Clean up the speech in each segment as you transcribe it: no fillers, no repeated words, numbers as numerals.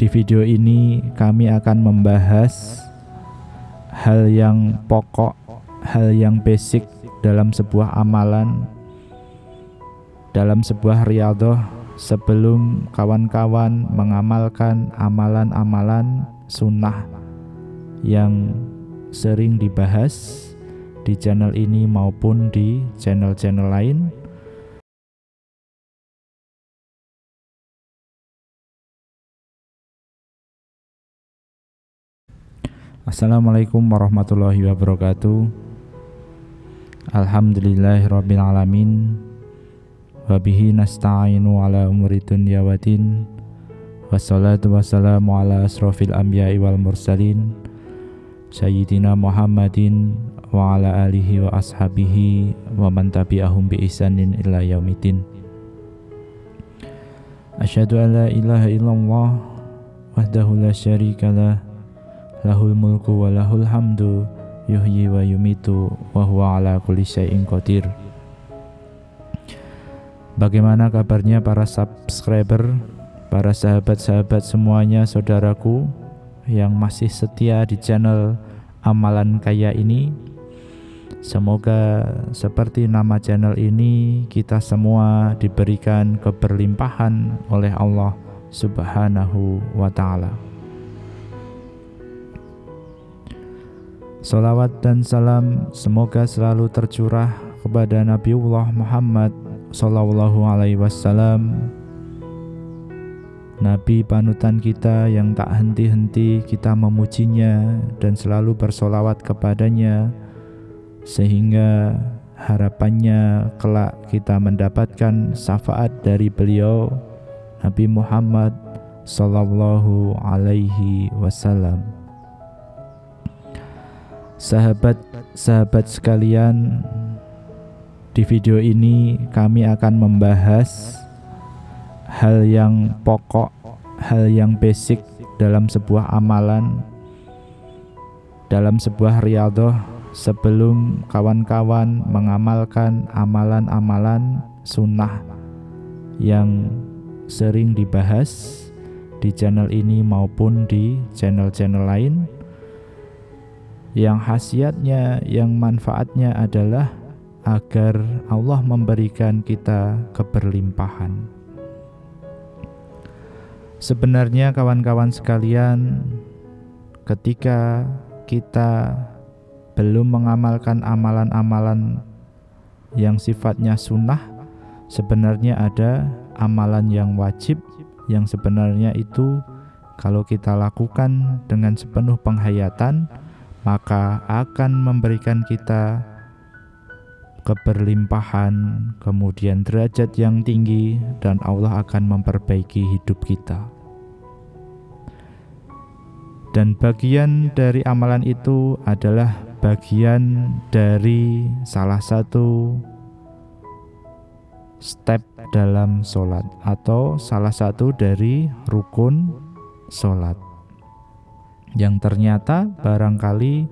Di video ini kami akan membahas hal yang pokok, hal yang basic dalam sebuah amalan, dalam sebuah riyadhah, sebelum kawan-kawan mengamalkan amalan-amalan sunnah yang sering dibahas di channel ini maupun di channel-channel lain. Assalamualaikum warahmatullahi wabarakatuh. Alhamdulillahirabbil alamin. Wa bihi nasta'inu ala umuri dunya waddin. Wassalatu wassalamu ala asrofil anbiya'i wal mursalin Sayyidina Muhammadin wa ala alihi wa ashabihi wa man tabi'ahum bi ihsanin ila yaumiddin. Asyhadu an la ilaha illallah wahdahu la syarikalah, lahul mulku wa lahul hamdu, yuhyi wa yumitu wa huwa ala kulli syai'in qadir. Bagaimana kabarnya para subscriber, para sahabat-sahabat semuanya, saudaraku yang masih setia di channel Amalan Kaya ini? Semoga seperti nama channel ini, kita semua diberikan keberlimpahan oleh Allah Subhanahu wa ta'ala. Salawat dan salam semoga selalu tercurah kepada Nabiullah Muhammad sallallahu alaihi wasallam, Nabi panutan kita yang tak henti-henti kita memujinya dan selalu bersolawat kepadanya, sehingga harapannya kelak kita mendapatkan syafaat dari beliau Nabi Muhammad sallallahu alaihi wasallam. Sahabat-sahabat sekalian, di video ini kami akan membahas hal yang pokok, hal yang basic dalam sebuah amalan, dalam sebuah riyadhah, sebelum kawan-kawan mengamalkan amalan-amalan sunnah yang sering dibahas di channel ini maupun di channel-channel lain, yang khasiatnya, yang manfaatnya adalah agar Allah memberikan kita keberlimpahan. Sebenarnya kawan-kawan sekalian, ketika kita belum mengamalkan amalan-amalan yang sifatnya sunnah, sebenarnya ada amalan yang wajib yang sebenarnya itu kalau kita lakukan dengan sepenuh penghayatan, maka akan memberikan kita keberlimpahan, kemudian derajat yang tinggi, dan Allah akan memperbaiki hidup kita. Dan bagian dari amalan itu adalah bagian dari salah satu step dalam sholat, atau salah satu dari rukun sholat, yang ternyata barangkali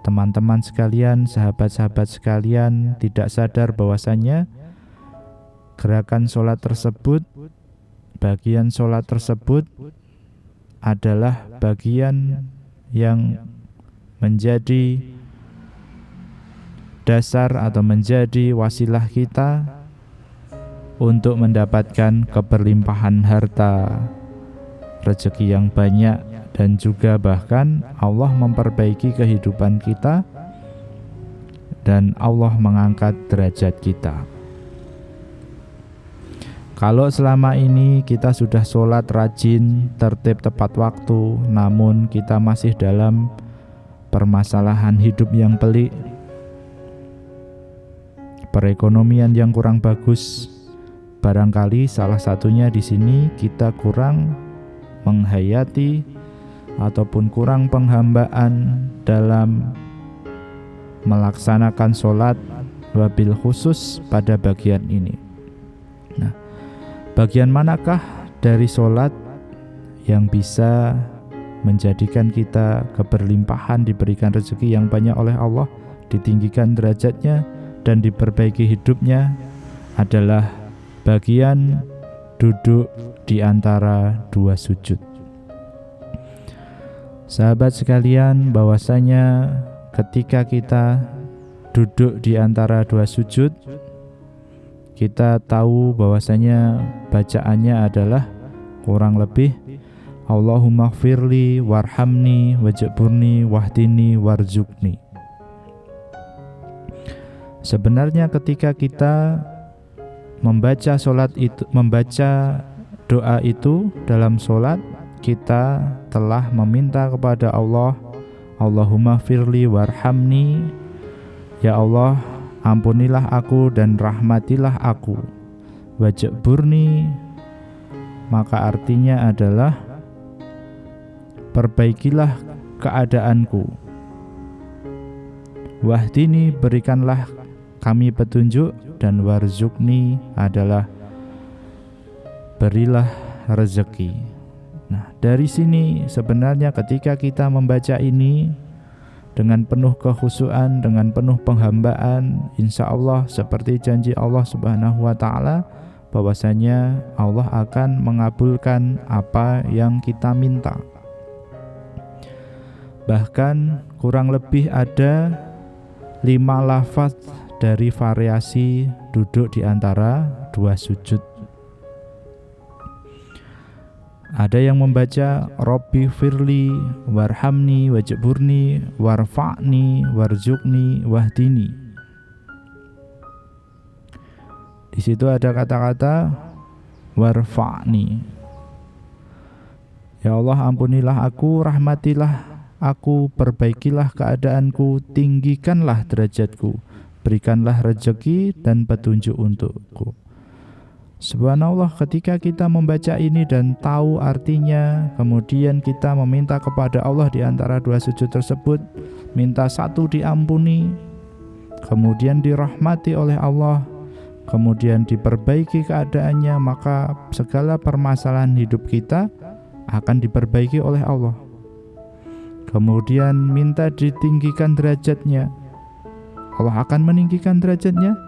teman-teman sekalian, sahabat-sahabat sekalian tidak sadar bahwasannya gerakan sholat tersebut, bagian sholat tersebut adalah bagian yang menjadi dasar atau menjadi wasilah kita untuk mendapatkan keberlimpahan harta, rezeki yang banyak, dan juga bahkan Allah memperbaiki kehidupan kita dan Allah mengangkat derajat kita. Kalau selama ini kita sudah sholat rajin, tertib tepat waktu, namun kita masih dalam permasalahan hidup yang pelik, perekonomian yang kurang bagus, barangkali salah satunya di sini kita kurang menghayati ataupun kurang penghambaan dalam melaksanakan sholat, wabil khusus pada bagian ini. Nah, bagian manakah dari sholat yang bisa menjadikan kita keberlimpahan, diberikan rezeki yang banyak oleh Allah, ditinggikan derajatnya dan diperbaiki hidupnya? Adalah bagian duduk di antara dua sujud. Sahabat sekalian, bahwasanya ketika kita duduk di antara dua sujud, kita tahu bahwasanya bacaannya adalah kurang lebih Allahumma gfirli warhamni wajburni wahdini warzuqni. Sebenarnya ketika kita membaca doa itu dalam solat, kita telah meminta kepada Allah, Allahumma gfirli warhamni, ya Allah, ampunilah aku dan rahmatilah aku. Wajburni, maka artinya adalah perbaikilah keadaanku. Wahdini, berikanlah kami petunjuk, dan warzuqni adalah berilah rezeki. Nah, dari sini sebenarnya ketika kita membaca ini dengan penuh kekhusyuan, dengan penuh penghambaan, insya Allah seperti janji Allah Subhanahu wa Ta'ala, bahwasanya Allah akan mengabulkan apa yang kita minta. Bahkan kurang lebih ada 5 lafaz dari variasi duduk di antara dua sujud. Ada yang membaca Rabbi firli warhamni wajburni warfa'ni warzuqni wahdini. Di situ ada kata-kata warfa'ni. Ya Allah, ampunilah aku, rahmatilah aku, perbaikilah keadaanku, tinggikanlah derajatku, berikanlah rezeki dan petunjuk untukku. Subhanallah, ketika kita membaca ini dan tahu artinya, kemudian kita meminta kepada Allah di antara dua sujud tersebut, minta satu diampuni, kemudian dirahmati oleh Allah, kemudian diperbaiki keadaannya, maka segala permasalahan hidup kita akan diperbaiki oleh Allah. Kemudian minta ditinggikan derajatnya, Allah akan meninggikan derajatnya.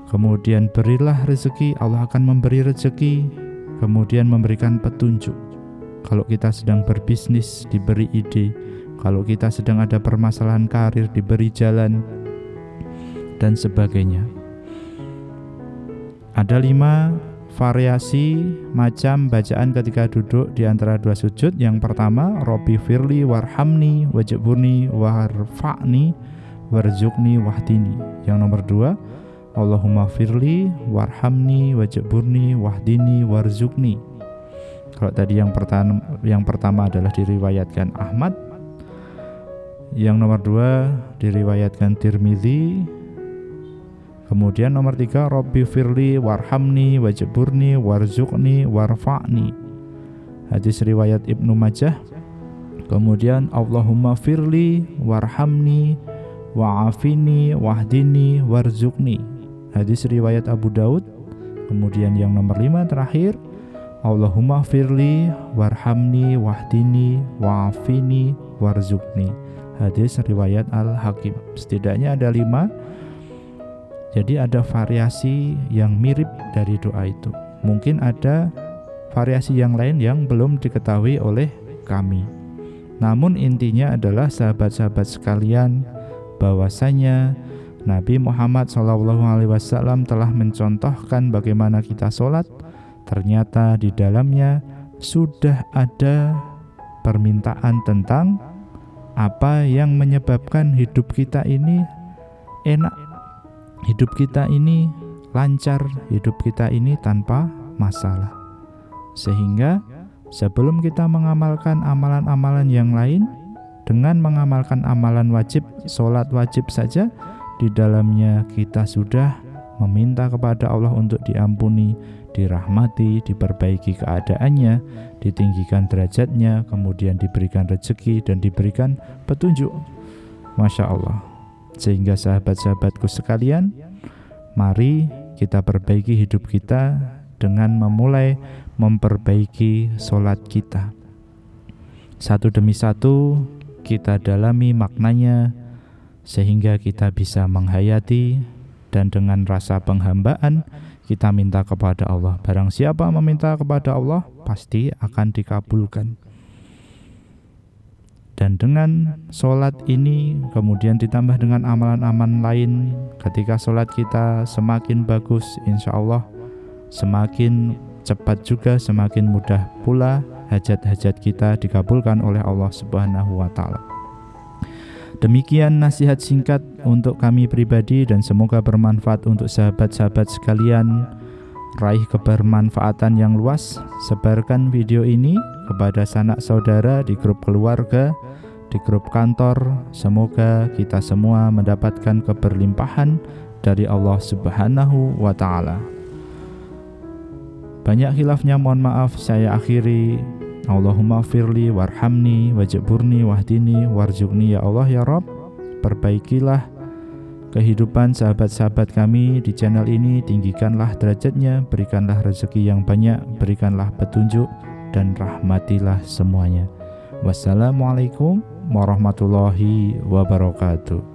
Kemudian berilah rezeki, Allah akan memberi rezeki. Kemudian memberikan petunjuk. Kalau kita sedang berbisnis, diberi ide. Kalau kita sedang ada permasalahan karir, diberi jalan, dan sebagainya. Ada 5 variasi macam bacaan ketika duduk di antara dua sujud. Yang pertama, Rabbi firli warhamni wajburni warfa'ni warzuqni wahdini. Yang nomor 2, Allahumma firli warhamni wajburni wahdini warzuqni. Kalau tadi yang pertama adalah diriwayatkan Ahmad, yang nomor 2 diriwayatkan Tirmidzi. Kemudian nomor 3, Rabbi firli warhamni wajburni warzuqni warfa'ni, hadis riwayat Ibnu Majah. Kemudian Allahumma firli warhamni wa'afini wahdini warzuqni, hadis riwayat Abu Daud. Kemudian yang nomor 5 terakhir, Allahumma firli warhamni wahdini wa'afini warzuqni, hadis riwayat Al-Hakim. Setidaknya ada 5. Jadi ada variasi yang mirip dari doa itu. Mungkin ada variasi yang lain yang belum diketahui oleh kami. Namun intinya adalah sahabat-sahabat sekalian, bahwasanya Nabi Muhammad SAW telah mencontohkan bagaimana kita sholat. Ternyata di dalamnya sudah ada permintaan tentang apa yang menyebabkan hidup kita ini enak, hidup kita ini lancar, hidup kita ini tanpa masalah. Sehingga sebelum kita mengamalkan amalan-amalan yang lain, dengan mengamalkan amalan wajib, sholat wajib saja, di dalamnya kita sudah meminta kepada Allah untuk diampuni, dirahmati, diperbaiki keadaannya, ditinggikan derajatnya, kemudian diberikan rezeki dan diberikan petunjuk. Masya Allah. Sehingga sahabat-sahabatku sekalian, mari kita perbaiki hidup kita dengan memulai memperbaiki sholat kita. Satu demi satu kita dalami maknanya, sehingga kita bisa menghayati, dan dengan rasa penghambaan kita minta kepada Allah. Barang siapa meminta kepada Allah, pasti akan dikabulkan. Dan dengan sholat ini kemudian ditambah dengan amalan-amalan lain, ketika sholat kita semakin bagus, insya Allah semakin cepat juga, semakin mudah pula hajat-hajat kita dikabulkan oleh Allah Subhanahu wa Ta'ala. Demikian nasihat singkat untuk kami pribadi dan semoga bermanfaat untuk sahabat-sahabat sekalian. Raih kebermanfaatan yang luas, sebarkan video ini kepada sanak saudara di grup keluarga, di grup kantor. Semoga kita semua mendapatkan keberlimpahan dari Allah Subhanahu wa Ta'ala. Banyak khilafnya, mohon maaf, saya akhiri. Allahumma firli warhamni wajburni wahdini warzuqni ya Allah ya Rabb. Perbaikilah kehidupan sahabat-sahabat kami di channel ini, tinggikanlah derajatnya, berikanlah rezeki yang banyak, berikanlah petunjuk, dan rahmatilah semuanya. Wassalamualaikum warahmatullahi wabarakatuh.